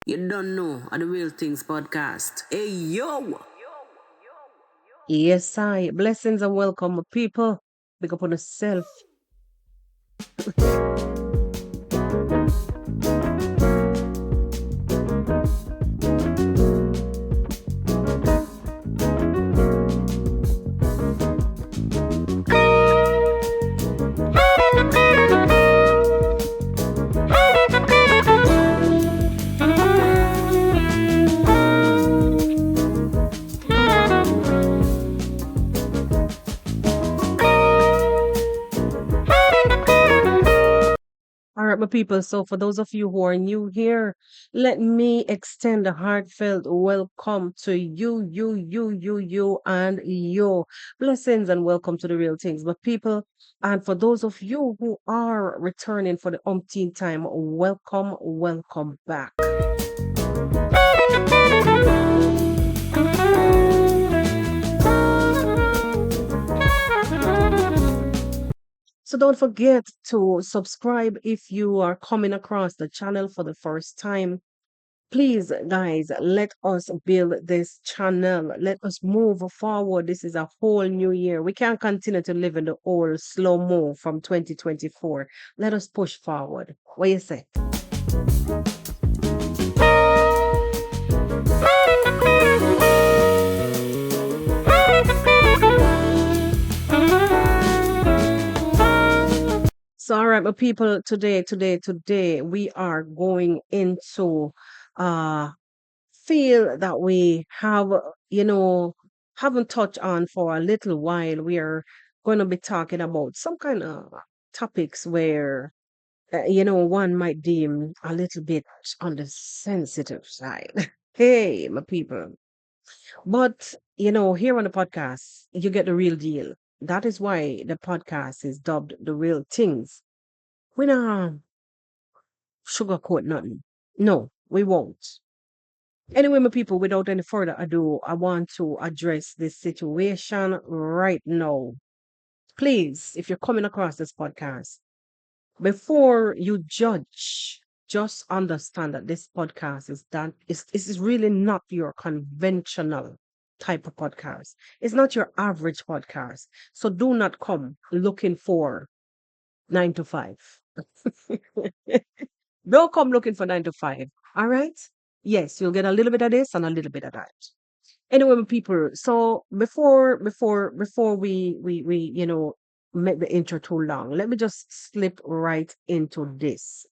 You don't know on the Real Things podcast. Hey yo! Yes, I. Blessings and welcome, people. Big up on yourself. All right, my people. So, for those of you who are new here, let me extend a heartfelt welcome to you, and you. Blessings and welcome to the Real Things, my people. And for those of you who are returning for the umpteenth time, welcome back. So don't forget to subscribe if you are coming across the channel for the first time. Please, guys, let us build this channel. Let us move forward. This is a whole new year. We can't continue to live in the old slow mo from 2024. Let us push forward. What you say? So, all right, my people, today, we are going into feel that we have, you know, haven't touched on for a little while. We are going to be talking about some kind of topics where, one might deem a little bit on the sensitive side. Hey, my people. But, here on the podcast, you get the real deal. That is why the podcast is dubbed The Real Things. We don't sugarcoat nothing. No, we won't. Anyway, my people, without any further ado, I want to address this situation right now. Please, if you're coming across this podcast, before you judge, just understand that this podcast is really not your conventional type of podcast. It's not your average podcast. So do not come looking for 9 to 5. Don't come looking for 9 to 5. All right? Yes, you'll get a little bit of this and a little bit of that. Anyway, my people, so before we make the intro too long, let me just slip right into this.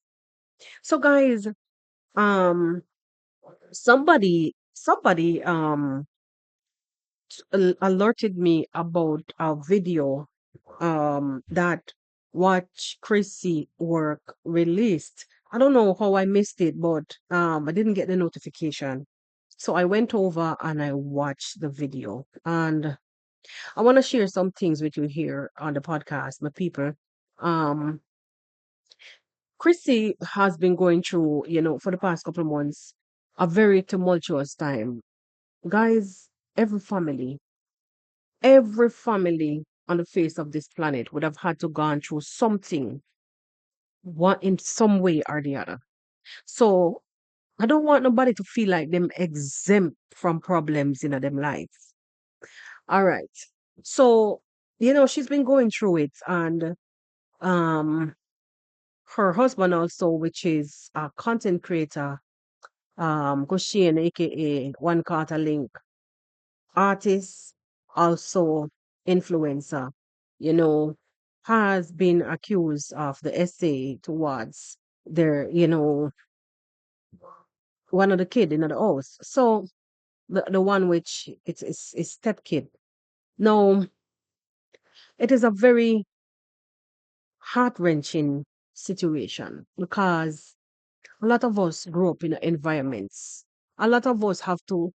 So guys, um somebody alerted me about a video that watch Chrissy work released. I don't know how I missed it, but I didn't get the notification. So I went over and I watched the video, and I want to share some things with you here on the podcast, my people. Um, Chrissy has been going through, for the past couple of months, a very tumultuous time. Guys, every family on the face of this planet would have had to gone through something, one in some way or the other. So I don't want nobody to feel like them exempt from problems in them life. All right. So, she's been going through it, and um her husband also, which is a content creator, Goshen, aka One Carter Link, artist, also influencer, you know, has been accused of the essay towards their, one of the kid in the house. So the one which it's step kid. Now, it is a very heart wrenching situation because a lot of us grew up in environments. A lot of us have to,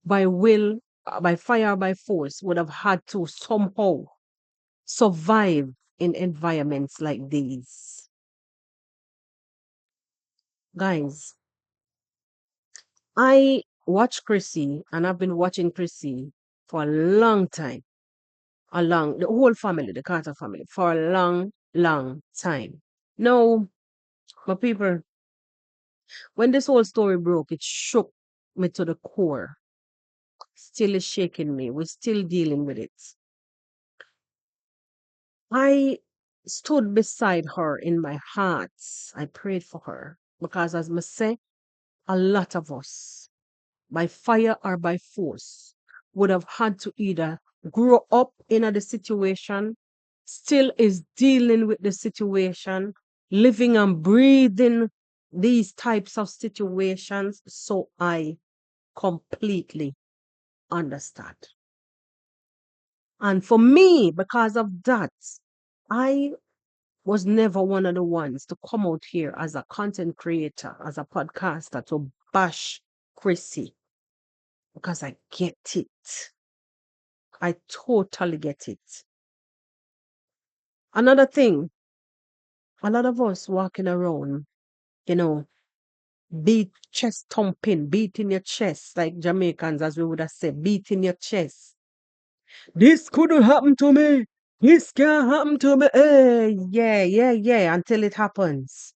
by will, by fire, by force, would have had to somehow survive in environments like these. Guys, I watch Chrissy, and I've been watching Chrissy for a long time, the whole family, the Carter family, for a long, long time. No, my people, When this whole story broke, it shook me to the core. Still is shaking me. We're still dealing with it. I stood beside her in my heart. I prayed for her because, as I say, a lot of us, by fire or by force, would have had to either grow up in the situation, still is dealing with the situation, living and breathing these types of situations. So I completely understand. And for me, because of that, I was never one of the ones to come out here as a content creator, as a podcaster, to bash Chrissy because I get it. I totally get it. Another thing, a lot of us walking around, you know, beat chest thumping, beating your chest, like Jamaicans, as we would have said, beating your chest. This couldn't happen to me. This can't happen to me. Yeah, until it happens.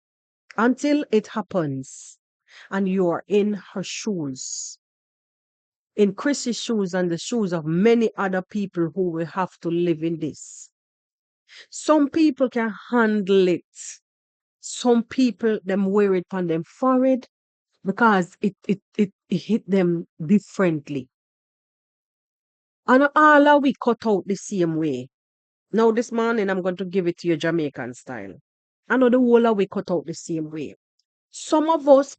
Until it happens. And you are in her shoes. In Chrissy's shoes and the shoes of many other people who will have to live in this. Some people can handle it. Some people, them wear it on them forehead because it hit them differently. And all of we cut out the same way. Now this morning, I'm going to give it to you Jamaican style. I know the whole of we cut out the same way. Some of us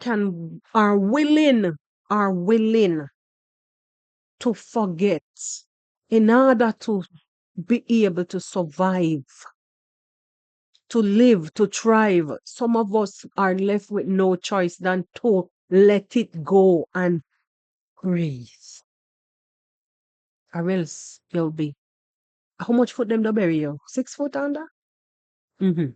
are willing to forget in order to be able to survive, to live, to thrive. Some of us are left with no choice than to let it go and breathe. Or else you'll be. How much foot them to bury you? 6 foot under? Mm-hmm.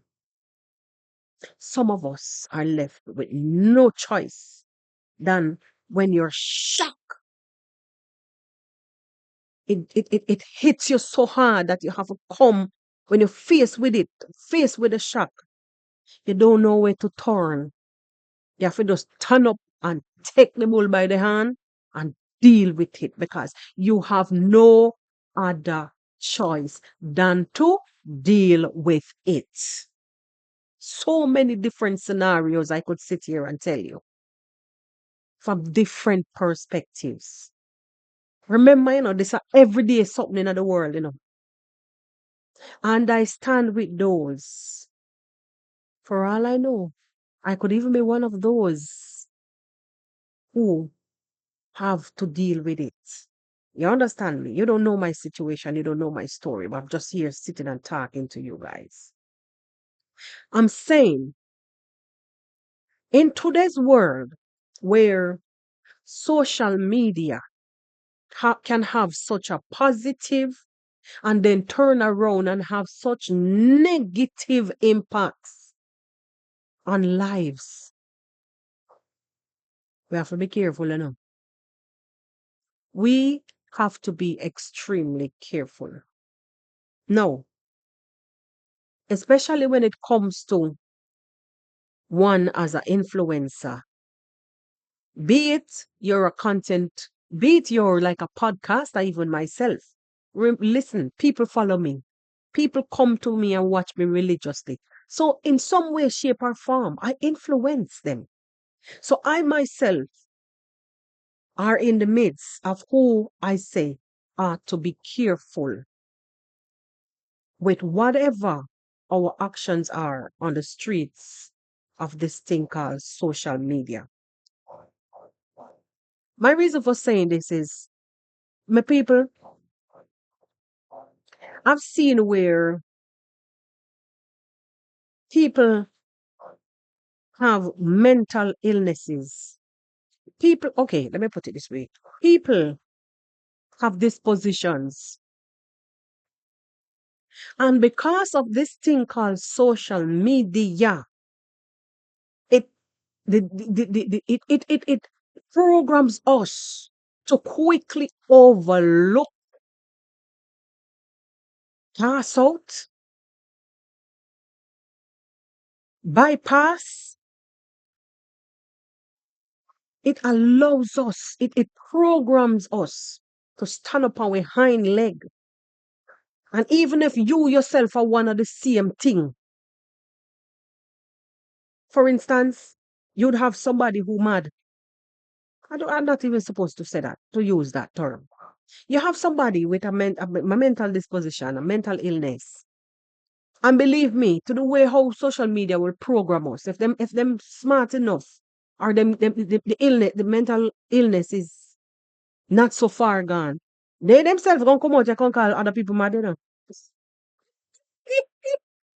Some of us are left with no choice than when you're shocked. It hits you so hard that you have to come when you're faced with it, faced with the shock. You don't know where to turn. You have to just turn up and take the bull by the hand and deal with it because you have no other choice than to deal with it. So many different scenarios I could sit here and tell you from different perspectives. Remember, this is everyday something in the world. And I stand with those. For all I know, I could even be one of those who have to deal with it. You understand me? You don't know my situation, you don't know my story, but I'm just here sitting and talking to you guys. I'm saying in today's world where social media can have such a positive and then turn around and have such negative impacts on lives, we have to be careful, We have to be extremely careful. No, especially when it comes to one as an influencer. Be it you're a content, be it you're like a podcast, or even myself. Listen, people follow me. People come to me and watch me religiously. So in some way, shape, or form, I influence them. So I myself are in the midst of who I say are to be careful with whatever our actions are on the streets of this thing called social media. My reason for saying this is, my people, I've seen where people have mental illnesses. People, okay, let me put it this way. People have dispositions. And because of this thing called social media, it it programs us to quickly overlook, pass out, bypass, It allows us, it programs us to stand up on our hind leg. And even if you yourself are one of the same thing, for instance, you'd have somebody who mad. I'm not even supposed to say that, to use that term. You have somebody with a mental disposition, a mental illness. And believe me, to the way how social media will program us, if them smart enough, or the illness, the mental illness is not so far gone, they themselves gonna come out and call other people mad, you know.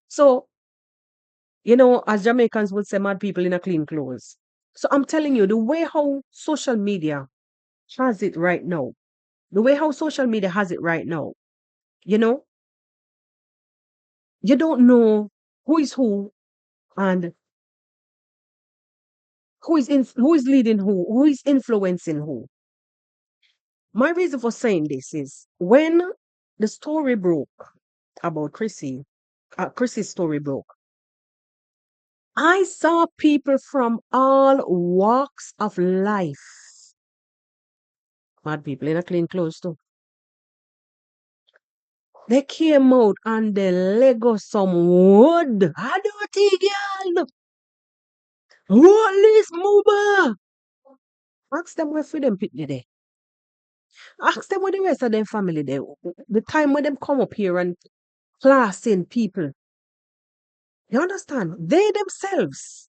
So, as Jamaicans would say, mad people in a clean clothes. So I'm telling you, the way how social media has it right now, the way how social media has it right now, you know, you don't know who is who and who is leading who is influencing who. My reason for saying this is when the story broke about Chrissy, Chrissy's story broke, I saw people from all walks of life, mad people in a clean clothes too. They came out and they Lego some wood. I don't think, girl. What this move? Ask them where for them pit there. Ask them where the rest of their family there. The time when them come up here and classing people. You understand? They themselves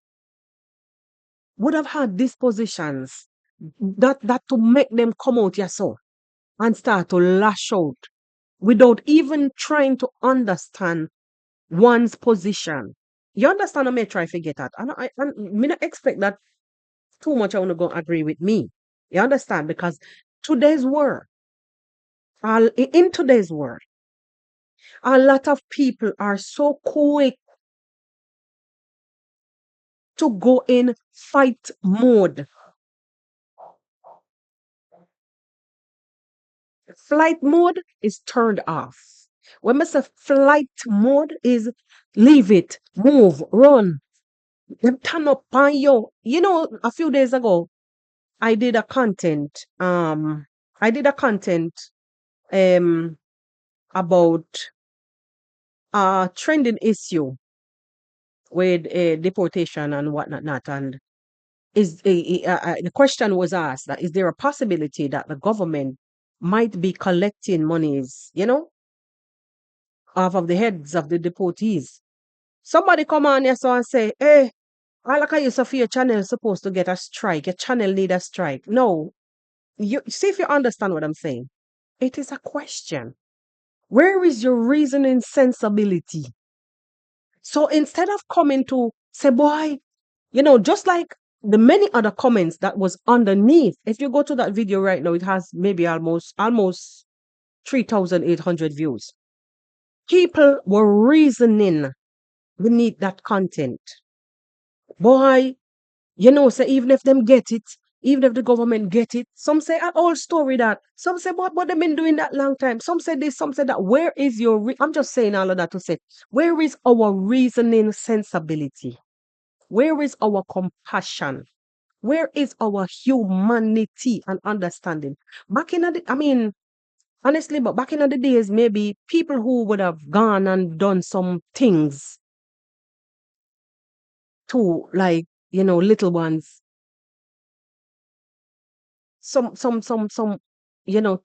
would have had dispositions that to make them come out here so and start to lash out without even trying to understand one's position. You understand? I may try to get that. And I may not expect that too much. I want to go agree with me. You understand? Because today's world, in today's world, a lot of people are so quick to go in fight mode. Flight mode is turned off. When I say flight mode is leave it, move, run. Them turn up on you. A few days ago, I did a content. I did a content um about a trending issue with deportation and whatnot. Not, and the question was asked that is there a possibility that the government might be collecting monies, off of the heads of the deportees? Somebody come on here so and say, hey, all like you Sophia channel is supposed to get a strike. Your channel need a strike. No. You see if you understand what I'm saying. It is a question. Where is your reasoning sensibility? So instead of coming to say, boy, just like the many other comments that was underneath, if you go to that video right now, it has maybe almost 3,800 views. People were reasoning beneath that content. Boy, say even if them get it, even if the government get it, some say an old story that, some say, but they've been doing that long time. Some say this, some say that. Where is your, I'm just saying all of that to say, where is our reasoning sensibility? Where is our compassion? Where is our humanity and understanding? Honestly, but back in the days, maybe people who would have gone and done some things to, like, little ones, some, you know,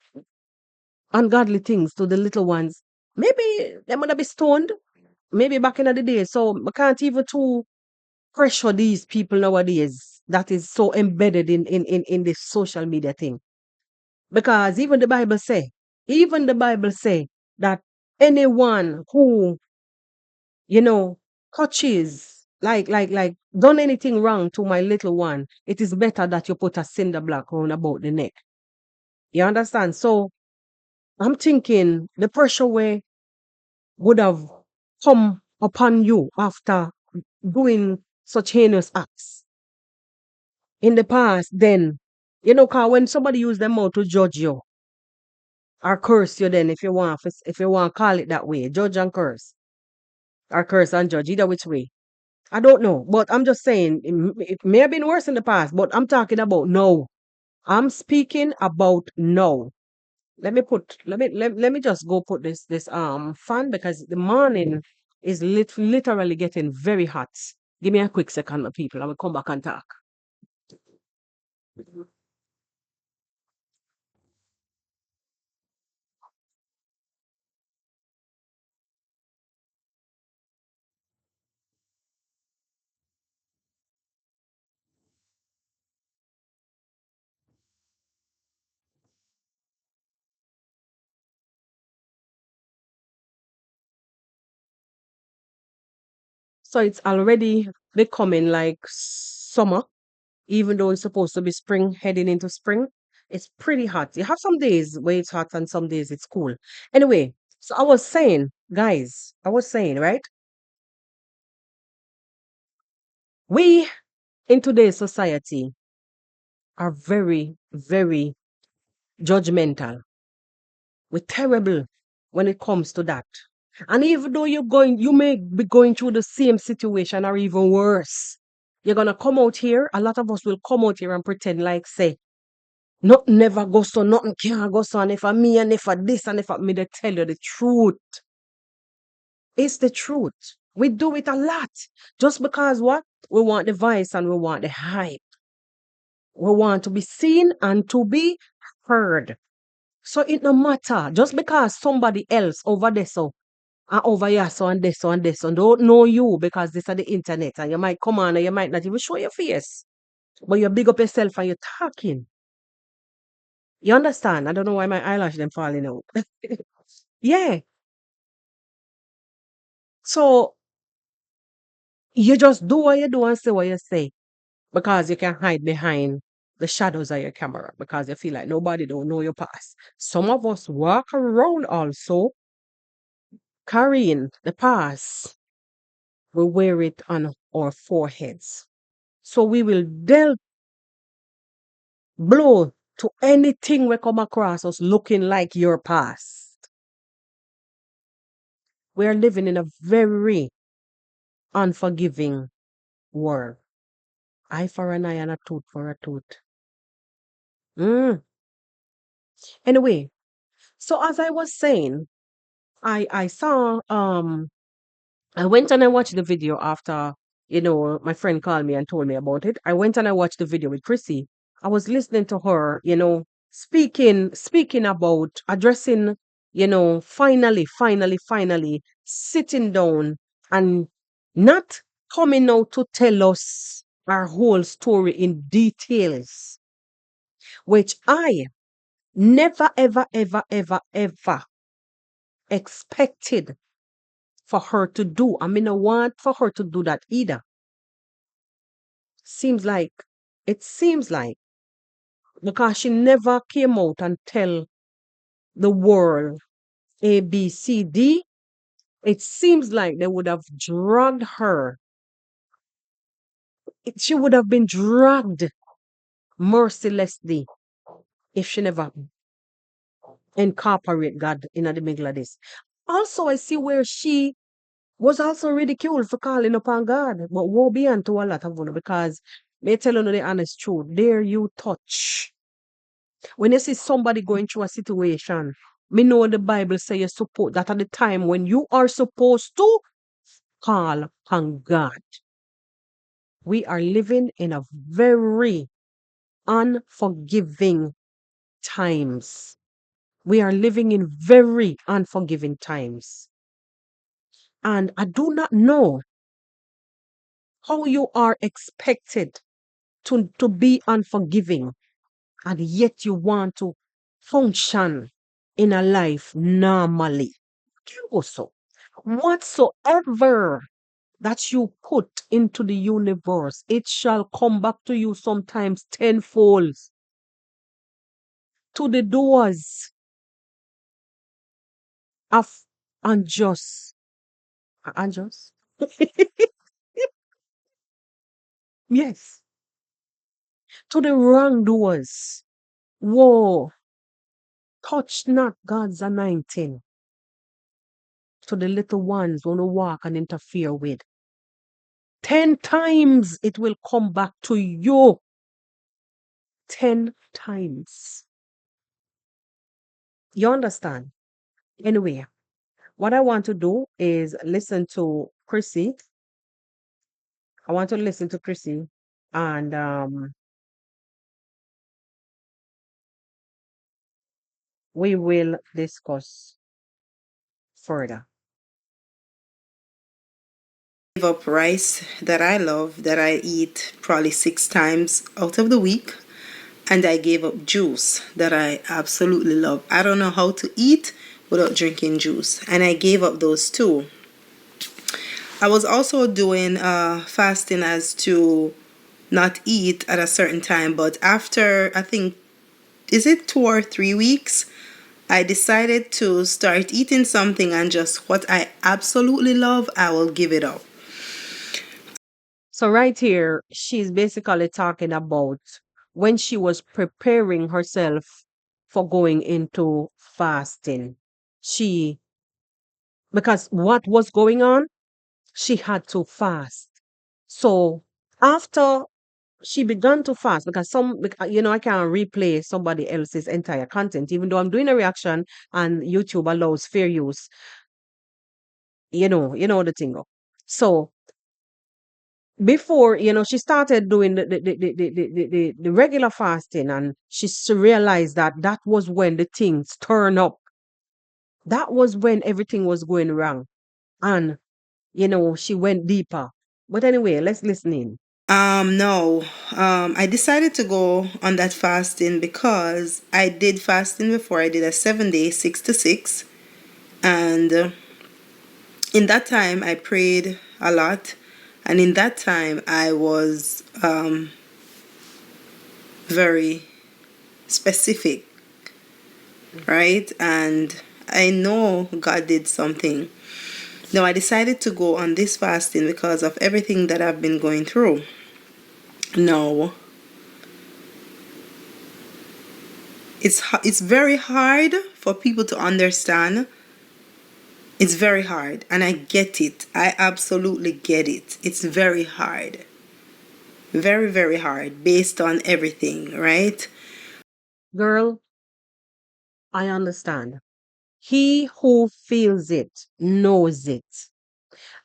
ungodly things to the little ones. Maybe they would have been stoned. Maybe back in the day. So I can't even too pressure these people nowadays that is so embedded in this social media thing. Because even the Bible say that anyone who, you know, touches like done anything wrong to my little one, it is better that you put a cinder block on about the neck. You understand? So I'm thinking the pressure way would have come upon you after doing such heinous acts in the past. Then, cause when somebody use their mouth to judge you or curse you, then if you want to call it that way, judge and curse, or curse and judge, either which way. I don't know, but I'm just saying it may have been worse in the past, but I'm talking about now. I'm speaking about now. Let me just go put this fan because the morning is literally getting very hot. Give me a quick second, my people. I will come back and talk. So it's already becoming like summer, even though it's supposed to be spring, heading into spring. It's pretty hot. You have some days where it's hot and some days it's cool. Anyway, so I was saying, guys, I was saying, right? We in today's society are very, very judgmental. We're terrible when it comes to that. And even though you may be going through the same situation or even worse, you're gonna come out here. A lot of us will come out here and pretend like say, nothing never goes so, nothing can go so, and if I me and if I this and if I me, they tell you the truth. It's the truth. We do it a lot. Just because what? We want the voice and we want the hype. We want to be seen and to be heard. So it no matter. Just because somebody else over there so and over here so and this so and this so don't know you because this are the internet and you might come on and you might not even show your face. But you big up yourself and you're talking. You understand? I don't know why my eyelash them falling out. Yeah. So you just do what you do and say what you say because you can hide behind the shadows of your camera because you feel like nobody don't know your past. Some of us walk around also carrying the past. We wear it on our foreheads. So we will delve blow to anything we come across us looking like your past. We are living in a very unforgiving world. Eye for an eye and a tooth for a tooth. Mm. Anyway, so as I was saying, I saw I went and I watched the video after, my friend called me and told me about it. I went and I watched the video with Chrissy. I was listening to her, speaking about addressing, finally sitting down and not coming out to tell us our whole story in details, which I never, ever, ever, ever, ever expected for her to do. I mean, I want for her to do that either. Seems like, it seems like, because she never came out and tell the world A, B, C, D, it seems like they would have dragged her. She would have been dragged mercilessly if she never incorporate God in the middle of this. Also, I see where she was also ridiculed for calling upon God, but woe be unto a lot of them because may tell you the honest truth. There you touch. When you see somebody going through a situation, me know the Bible say you support that at the time when you are supposed to call upon God. We are living in a very unforgiving times. We are living in very unforgiving times. And I do not know how you are expected to be unforgiving and yet you want to function in a life normally. Also, whatsoever that you put into the universe, it shall come back to you sometimes tenfold to the doors of unjust. Unjust? Yes. To the wrongdoers. Whoa. Touch not God's anointing to the little ones who walk and interfere with. 10 times it will come back to you. 10 times. You understand? Anyway, what I want to do is listen to Chrissy. I want to listen to Chrissy and we will discuss further. Give up rice that I love, that I eat probably 6 times out of the week. And I gave up juice that I absolutely love. I don't know how to eat without drinking juice. And I gave up those too. I was also doing fasting as to not eat at a certain time. But after, I think, is it 2 or 3 weeks? I decided to start eating something and just what I absolutely love, I will give it up. So right here, she's basically talking about when she was preparing herself for going into fasting. She, because what was going on, she had to fast. So after she began to fast, because I can't replay somebody else's entire content, even though I'm doing a reaction and YouTube allows fair use, the thing. So before she started doing the regular fasting, and she realized that that was when the things turn up, that was when everything was going wrong, and she went deeper. But anyway, let's listen in. No. I decided to go on that fasting because I did fasting before. I did a 7 day, 6 to 6. And in that time, I prayed a lot. And in that time, I was very specific, right? And I know God did something. Now, I decided to go on this fasting because of everything that I've been going through. No, it's very hard for people to understand. It's very hard, and I get it. I absolutely get it. It's very hard. Very, very hard based on everything, right? Girl, I understand. He who feels it knows it.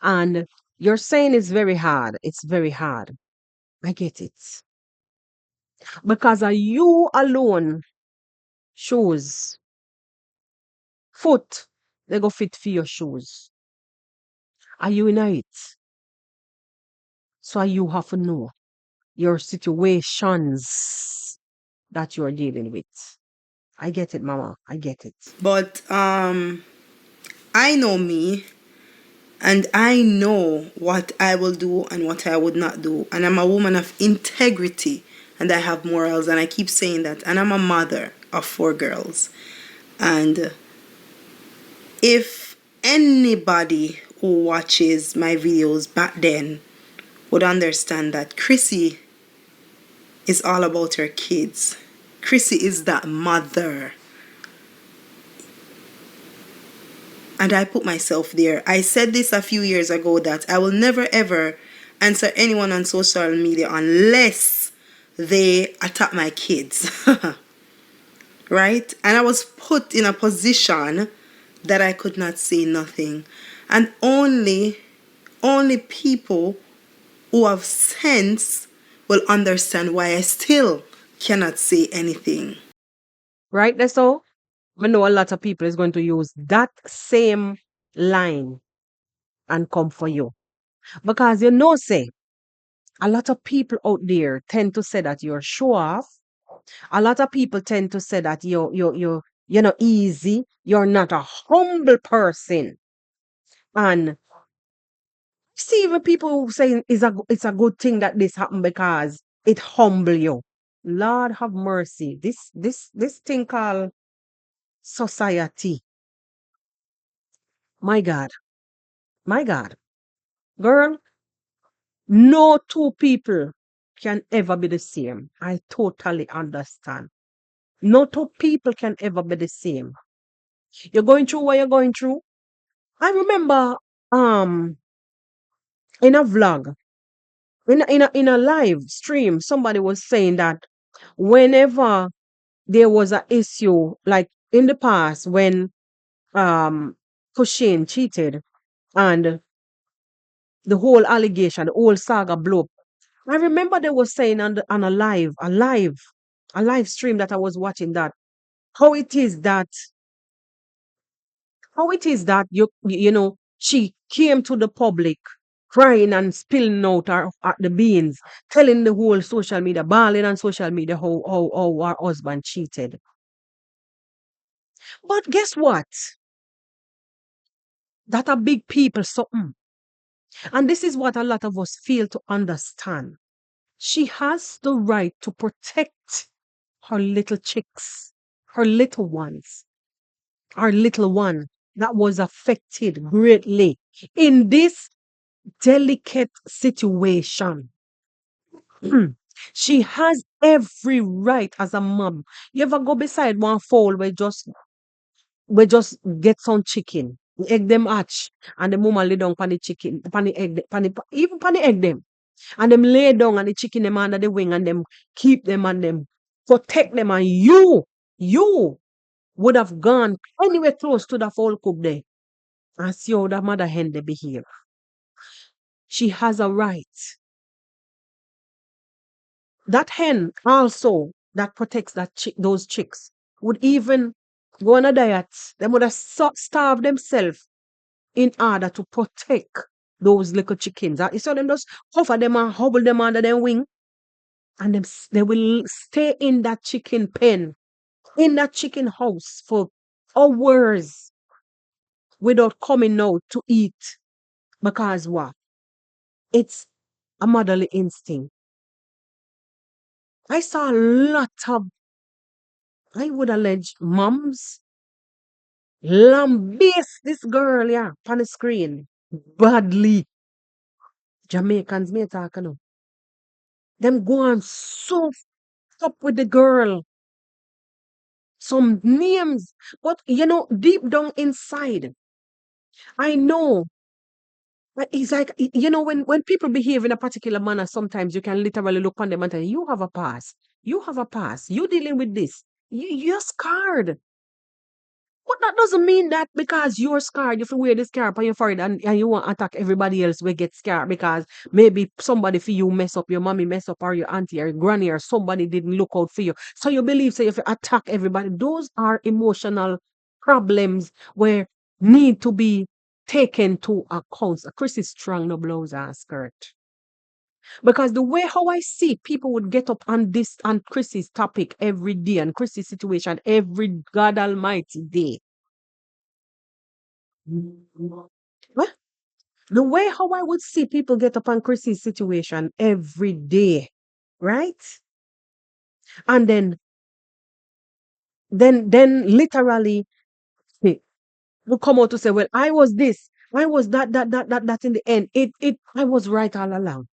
And you're saying it's very hard. It's very hard. I get it. Because are you alone shoes, foot, they go fit for your shoes. Are you in it? So you have to know your situations that you're dealing with. I get it, mama. I get it. But I know me, and I know what I will do and what I would not do. And I'm a woman of integrity, and I have morals, and I keep saying that. And I'm a mother of 4 girls. And if anybody who watches my videos back then would understand that Chrissy is all about her kids. Chrissy is that mother. And I put myself there. I said this a few years ago that I will never ever answer anyone on social media unless they attack my kids. Right? And I was put in a position that I could not say nothing. And only people who have sense will understand why I still cannot say anything. Right, that's all. I know a lot of people is going to use that same line and come for you. Because say, a lot of people out there tend to say that you're show off. A lot of people tend to say that you're not easy. You're not a humble person. And see, even people who say it's a good thing that this happened because it humble you. Lord have mercy. This thing called society. My God. My God. Girl, no two people can ever be the same. I totally understand. No two people can ever be the same. You're going through what you're going through. I remember um in a vlog. In a live stream, somebody was saying that whenever there was an issue, like in the past when um Kushin cheated and the whole allegation, the whole saga blew up. I remember they were saying on a live stream that I was watching, that how it is that she came to the public crying and spilling out the beans, telling the whole social media, bawling on social media how her husband cheated. But guess what? That a big people something. And this is what a lot of us fail to understand. She has the right to protect her little chicks, her little ones, our little one that was affected greatly in this delicate situation. She has every right as a mom. You ever go beside one fowl where just get some chicken, egg them hatch, and the mama lay down pan the chicken, pan the egg, even pan the egg them, and them lay down and the chicken them under the wing and them keep them and them protect them, and you would have gone anywhere close to the fowl coop there and see how the mother hen they behave. She has a right. That hen also that protects those chicks would even go on a diet. They would have starved themselves in order to protect those little chickens. You saw them just hover them and hobble them under their wing, and they will stay in that chicken pen, in that chicken house for hours without coming out to eat. Because what? It's a motherly instinct. I saw a lot of, I would allege, moms lambaste this girl, yeah, on the screen. Badly. Jamaicans, me talking now. Them go on so up with the girl. Some names. But deep down inside, I know. It's like, when people behave in a particular manner, sometimes you can literally look on them and tell, you have a past. You have a past. You dealing with this. You're scarred. But that doesn't mean that because you're scarred, you have to wear the scar on your forehead and you want to attack everybody else will get scarred because maybe somebody for you mess up, your mommy mess up, or your auntie or your granny or somebody didn't look out for you. So you believe, so you have to attack everybody. Those are emotional problems where need to be taken to account. Chris is strong, no blouse and skirt. Because the way how I see people would get up on this on Chrissy's topic every day and Chrissy's situation every God Almighty day. What? The way how I would see people get up on Chrissy's situation every day, right? And then literally will come out to say, well, I was this, I was that in the end. I was right all along.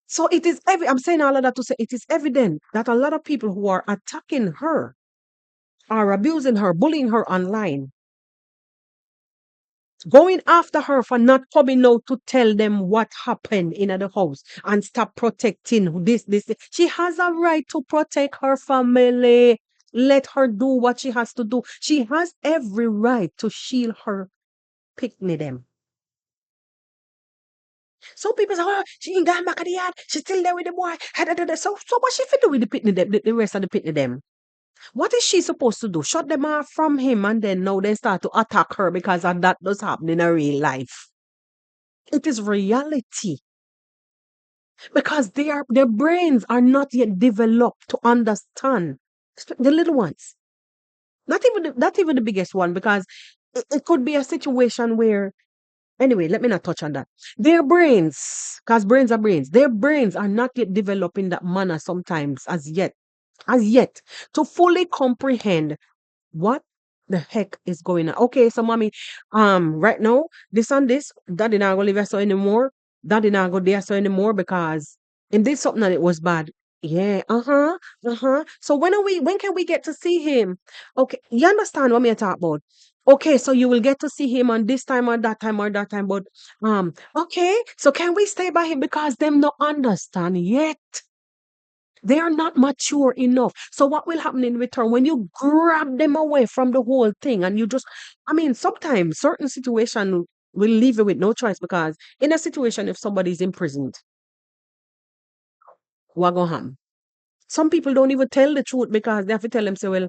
So I'm saying all of that to say it is evident that a lot of people who are attacking her are abusing her, bullying her online, going after her for not coming out to tell them what happened in the house and stop protecting this. She has a right to protect her family. Let her do what she has to do. She has every right to shield her picnic them. Some people say, oh, she ain't gone back at the yard. She's still there with the boy. So what she fit do with the picnic them, the rest of the picnic them? What is she supposed to do? Shut them off from him and then now they start to attack her because of that does happen in a real life. It is reality. Because their brains are not yet developed to understand the little ones. Not even the biggest one, because it could be a situation where, anyway, let me not touch on that. Their brains, because brains are brains, their brains are not yet developed in that manner sometimes as yet to fully comprehend what the heck is going on. Okay, so mommy, right now, this and this, daddy not gonna live here so anymore. Daddy not go there so anymore because in this something that it was bad. Yeah, uh-huh. So when can we get to see him? Okay, you understand what me I talk about? Okay, so you will get to see him on this time or that time or that time, but okay, so can we stay by him because them not understand yet? They are not mature enough. So what will happen in return when you grab them away from the whole thing and you just, I mean, sometimes certain situation will leave you with no choice because in a situation if somebody is imprisoned, what gonna happen? Some people don't even tell the truth because they have to tell them, say, well,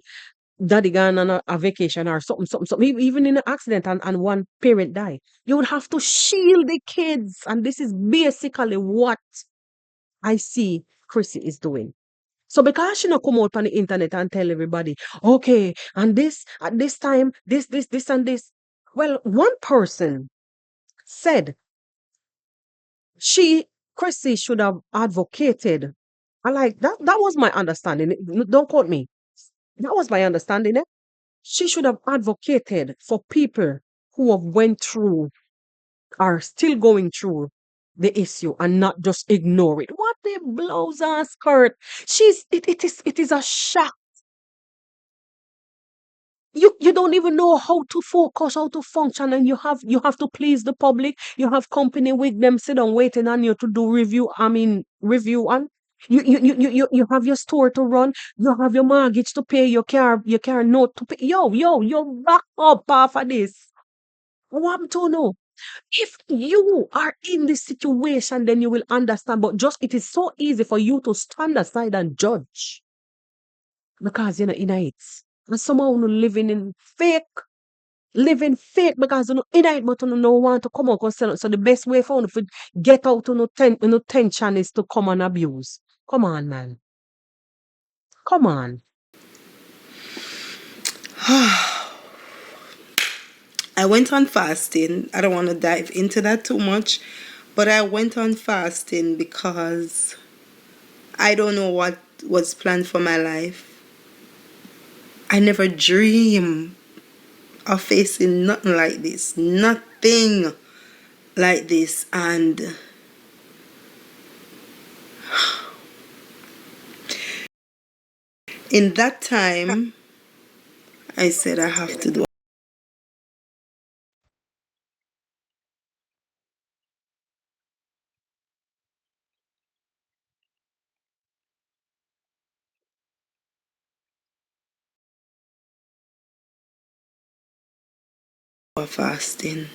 daddy gone on a vacation or something, something, something. Even in an accident and one parent die, you would have to shield the kids. And this is basically what I see Chrissy is doing. So because she not come out on the internet and tell everybody, okay, and this at this time, this and this. Well, one person said she Chrissy should have advocated. I like that. That was my understanding. Don't quote me. That was my understanding. She should have advocated for people who have went through are still going through the issue and not just ignore it. What the blows her skirt. It is a shock. You don't even know how to focus, how to function, and you have to please the public. You have company with them sit down waiting on you to do review. I mean review and you have your store to run, you have your mortgage to pay, your car note to pay. You're back up half of this. I want to know. If you are in this situation, then you will understand. But just it is so easy for you to stand aside and judge because you're not in it. And someone who living fake because you know in it, but you no want to come out and sell it. So the best way for you to get out of no tension is to come and abuse. Come on, man. Come on. I went on fasting. I don't want to dive into that too much, but I went on fasting because I don't know what was planned for my life. I never dream of facing nothing like this. Nothing like this. And in that time, I said I have to do a fasting.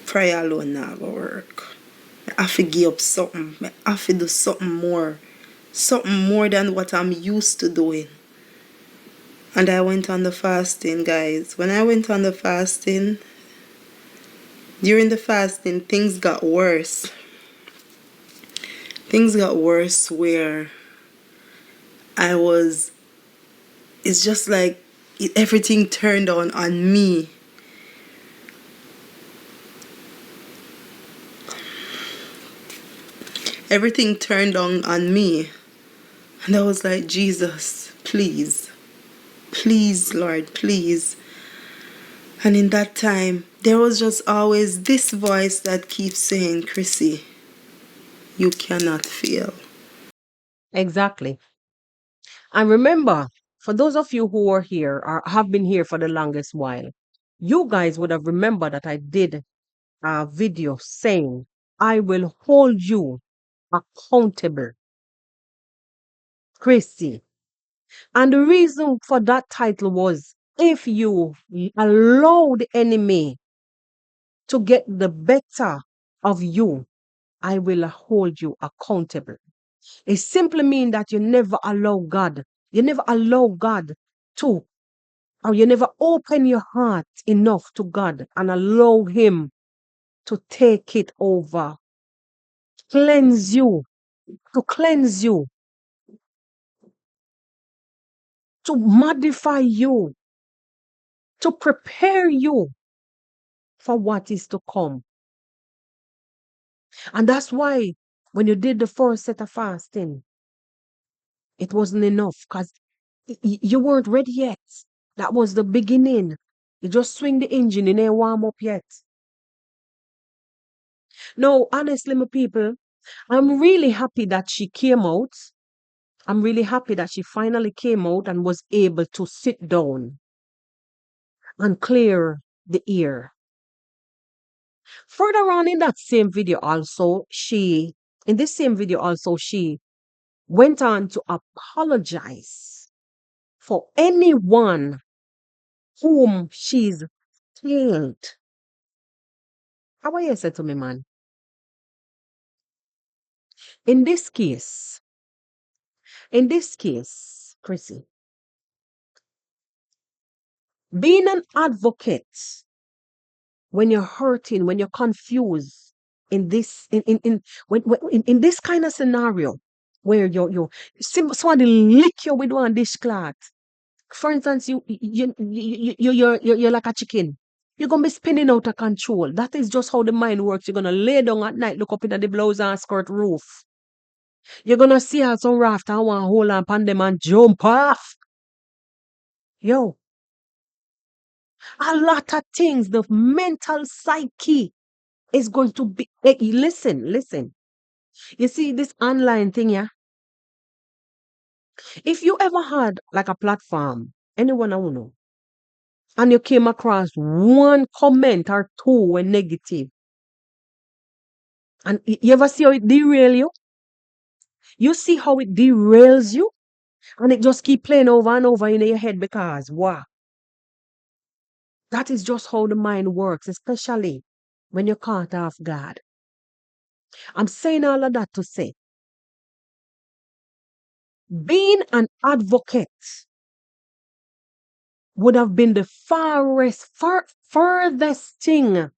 Prayer alone not gonna work. I have to give up something. I have to do something more. Something more than what I'm used to doing. And I went on the fasting, guys. When I went on the fasting, during the fasting, things got worse. Things got worse where I was, it's just like everything turned on me. Everything turned on me. And I was like, Jesus, please, please, Lord, please. And in that time, there was just always this voice that keeps saying, Chrissy, you cannot fail. Exactly. And remember, for those of you who are here or have been here for the longest while, you guys would have remembered that I did a video saying, I will hold you accountable, Chrissy. And the reason for that title was if you allow the enemy to get the better of you, I will hold you accountable. It simply means that you never allow God to, or you never open your heart enough to God and allow Him to take it over, cleanse you, to cleanse you, to modify you, to prepare you for what is to come. And that's why when you did the first set of fasting, it wasn't enough because you weren't ready yet. That was the beginning. You just swing the engine, it ain't warm up yet. No, honestly, my people, I'm really happy that she came out. I'm really happy that she finally came out and was able to sit down and clear the ear. Further on in that same video also, in this same video also, she went on to apologize for anyone whom she's failed. How are you say to me, man? In this case, Chrissy, being an advocate when you're hurting, when you're confused, in this kind of scenario where somebody lick you with one dishcloth. For instance, you're like a chicken. You're gonna be spinning out of control. That is just how the mind works. You're gonna lay down at night, look up into the blouse and skirt roof. You're gonna see how some raft and one hold on pan them and jump off. Yo, a lot of things, the mental psyche is going to be. Hey, listen. You see this online thing, yeah? If you ever had like a platform, anyone I know, and you came across one comment or two when negative, and you ever see how it derail you? You see how it derails you, and it just keep playing over and over in your head because wow, that is just how the mind works, especially when you're caught off guard. I'm saying all of that to say, being an advocate would have been the furthest thing.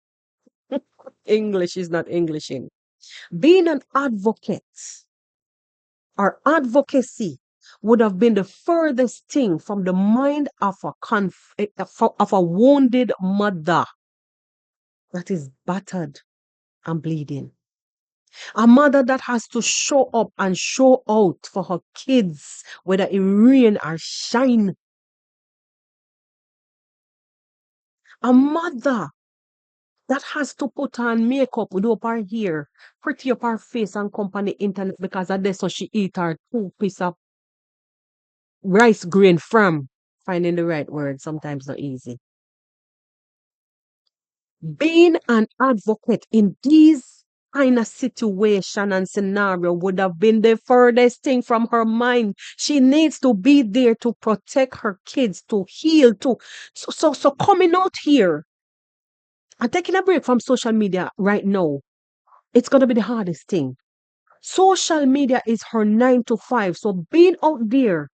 English is not Englishing. Being an advocate or advocacy would have been the furthest thing from the mind of a wounded mother that is battered and bleeding. A mother that has to show up and show out for her kids, whether it rain or shine. A mother that has to put on makeup, do up her hair, pretty up her face and come on the internet because of this so she eat her 2 piece of rice grain from. Finding the right word sometimes not easy. Being an advocate in these kind of situation and scenario would have been the furthest thing from her mind. She needs to be there to protect her kids, to heal, so coming out here and taking a break from social media right now, it's gonna be the hardest thing. Social media is her 9 to 5. So being out there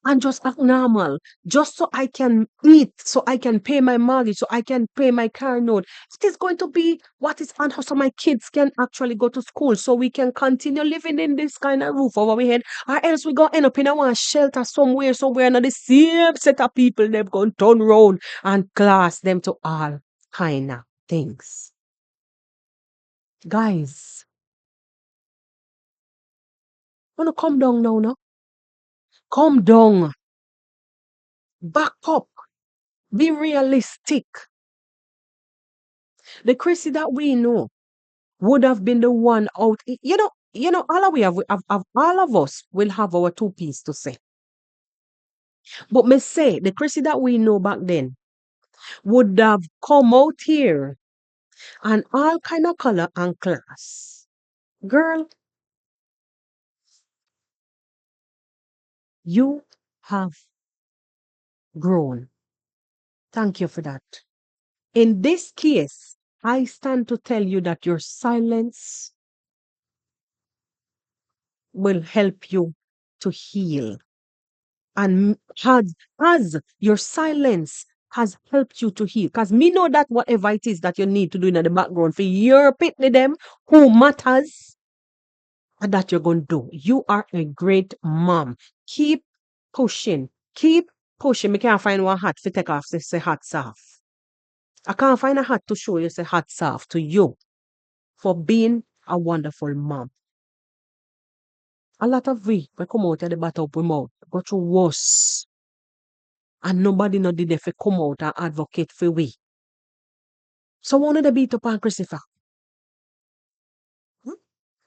and just act normal, just so I can eat, so I can pay my mortgage, so I can pay my car note. It is going to be what is on her, so my kids can actually go to school, so we can continue living in this kind of roof over our head, or else we gonna end up in a one shelter somewhere, not the same set of people. They're going to turn around and class them to all kind of things. Guys, wanna come down now, no? Come down. Back up. Be realistic. The Chrissy that we know would have been the one out. All of all of us will have our 2 piece to say. But me say the Chrissy that we know back then would have come out here and all kind of color and class. Girl, you have grown. Thank you for that. In this case, I stand to tell you that your silence will help you to heal. And as your silence has helped you to heal. Because me know that whatever it is that you need to do in the background for your pitney them who matters, and that you're going to do. You are a great mom. Keep pushing. Keep pushing. Me can't find one hat to take off say hats off. I can't find a hat to show you say hats off to you for being a wonderful mom. A lot of we come out of the battle up we mouth, go through worse. And nobody no did if come out and advocate for we. So one of the beat up on Christopher.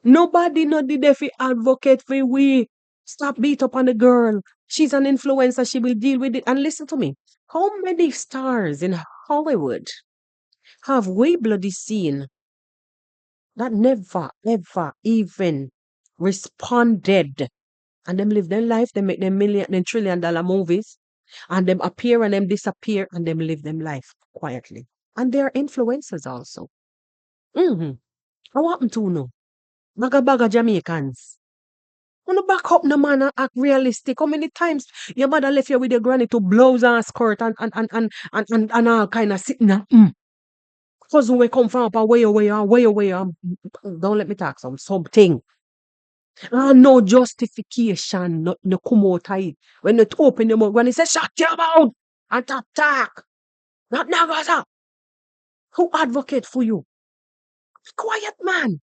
Nobody no did if advocate for we. Stop beat up on the girl. She's an influencer. She will deal with it. And listen to me. How many stars in Hollywood have way bloody seen that never, ever even responded. And them live their life, they make them million and $1 trillion movies, and them appear and them disappear, and them live them life quietly. And they are influencers also. Mm-hmm. What happened to no? Baga Jamaicans. On the back up no man and act realistic. How many times your mother left you with your granny to blouse and skirt and all kind of sitting there? Cousin we come from up and way. Don't let me talk something. No justification, no come out of it. When you open your mouth, when he say shut your mouth and talk. Not never. Who advocate for you? Be quiet, man.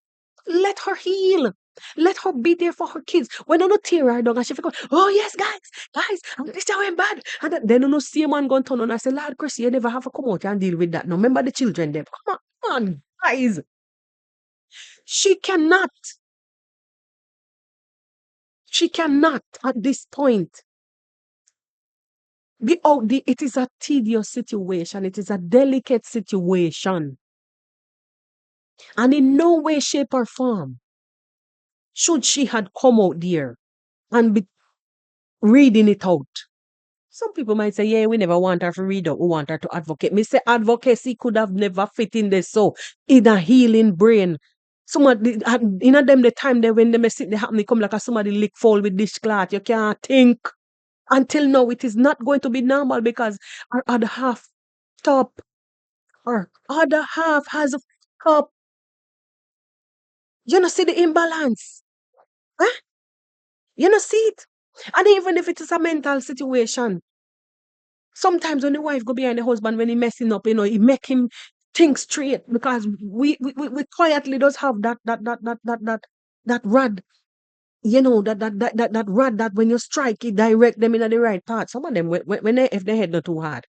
Let her heal. Let her be there for her kids. When you not tear her down and she go, oh yes, guys, this is went bad. And then you know see a man going turn on and say, Lord Chrissy, you never have to come out and deal with that. Now remember the children there. Come on, guys. She cannot at this point be out the it is a tedious situation, it is a delicate situation. And in no way, shape, or form should she had come out there and be reading it out. Some people might say, yeah, we never want her to read out, we want her to advocate. Me say advocacy could have never fit in this so in a healing brain. Somebody in a them the time they when they sit they happen, they come like a somebody lick fall with dishcloth. You can't think. Until now, it is not going to be normal because our other half top, our other half has a cup. You know, see the imbalance. Huh? You know, see it. And even if it is a mental situation, sometimes when the wife go behind the husband when he messing up, you know, he make him think straight because we quietly does have that rod, you know, that rod that when you strike it direct them in the right path. Some of them when they if they head not too hard.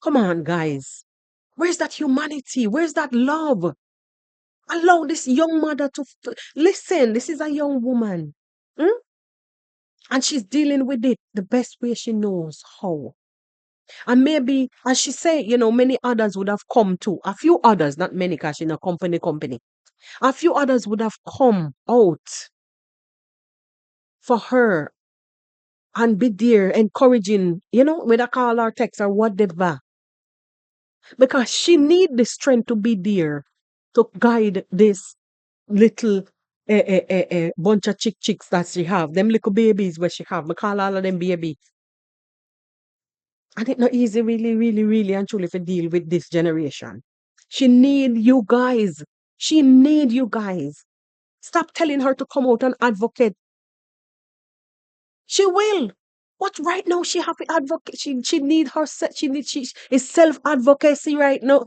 Come on, guys. Where's that humanity? Where's that love? Allow this young mother to listen. This is a young woman. Hmm? And she's dealing with it the best way she knows how. And maybe, as she said, you know, many others would have come too. A few others, not many, because she's in a company. A few others would have come out for her and be there encouraging, you know, whether call or text or whatever. Because she need the strength to be there to guide this little bunch of chicks that she have. Them little babies where she have. I call all of them baby. And it's not easy really and truly to deal with this generation. She need you guys. She need you guys. Stop telling her to come out and advocate. She will. But right now she have to advocate. She need her she is self-advocacy right now.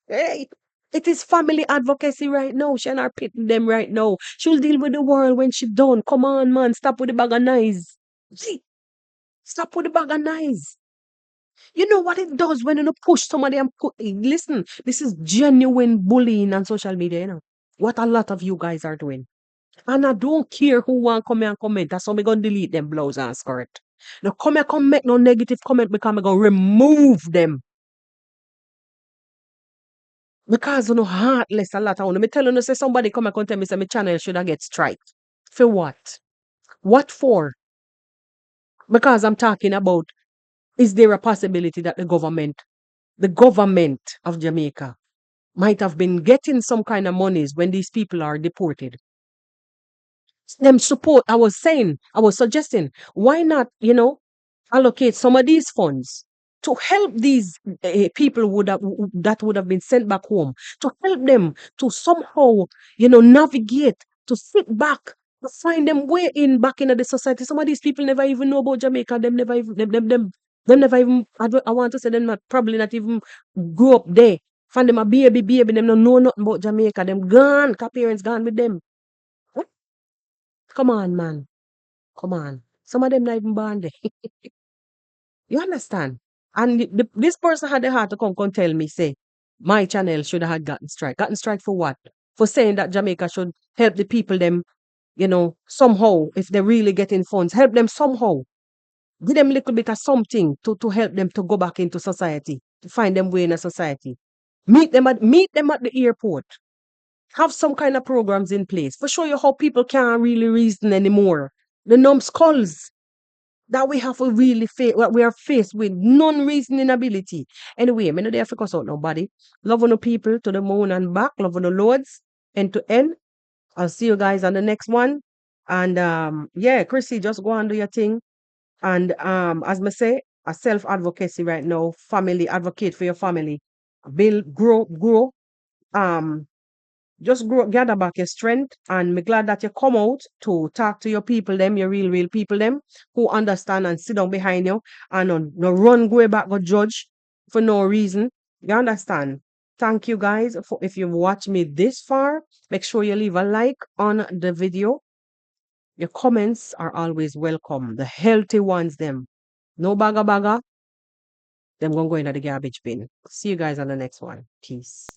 Hey, it is family advocacy right now. She and her pitting them right now. She'll deal with the world when she done. Come on, man. Stop with the bag of knives. See? Stop with the bag of knives. You know what it does when you push somebody and put listen, this is genuine bullying on social media, you know. What a lot of you guys are doing. And I don't care who want come here and comment. That's how me gonna delete them blouse and skirt. Now come here, come make no negative comment because I'm gonna remove them. Because you know heartless a lot of me tell you say somebody come and tell me say my channel should I get striked. For what? What for? Because I'm talking about is there a possibility that the government of Jamaica might have been getting some kind of monies when these people are deported? Them support, I was suggesting, why not, you know, allocate some of these funds to help these people that would have been sent back home, to help them to somehow, you know, navigate, to sit back, to find them way in back into the society. Some of these people never even know about Jamaica. Them never even them never even. I want to say them not probably not even grew up there. Find them a baby. Them don't know nothing about Jamaica. Them gone. Parents gone with them. What? Come on, man. Come on. Some of them not even born there. You understand? And this person had the heart to come tell me, say, my channel should have gotten strike. Gotten strike for what? For saying that Jamaica should help the people them, you know, somehow, if they're really getting funds, help them somehow. Give them a little bit of something to help them to go back into society. to find them way in a society. Meet them at the airport. Have some kind of programs in place for show you how people can't really reason anymore. The numbskulls that we have to really face, what we are faced with non-reasoning ability. Anyway, I'm not there to cuss out nobody. Love on the people to the moon and back, love on the lords, end to end. I'll see you guys on the next one. And yeah, Chrissy, just go and do your thing. And as I say, a self-advocacy right now, family, advocate for your family. Build, grow. Um, just grow, gather back your strength, and me glad that you come out to talk to your people, them, your real people, them, who understand and sit down behind you and no run, go back, go judge for no reason. You understand? Thank you guys for if you've watched me this far. Make sure you leave a like on the video. Your comments are always welcome. The healthy ones, them. No bagger, them gonna go into the garbage bin. See you guys on the next one. Peace.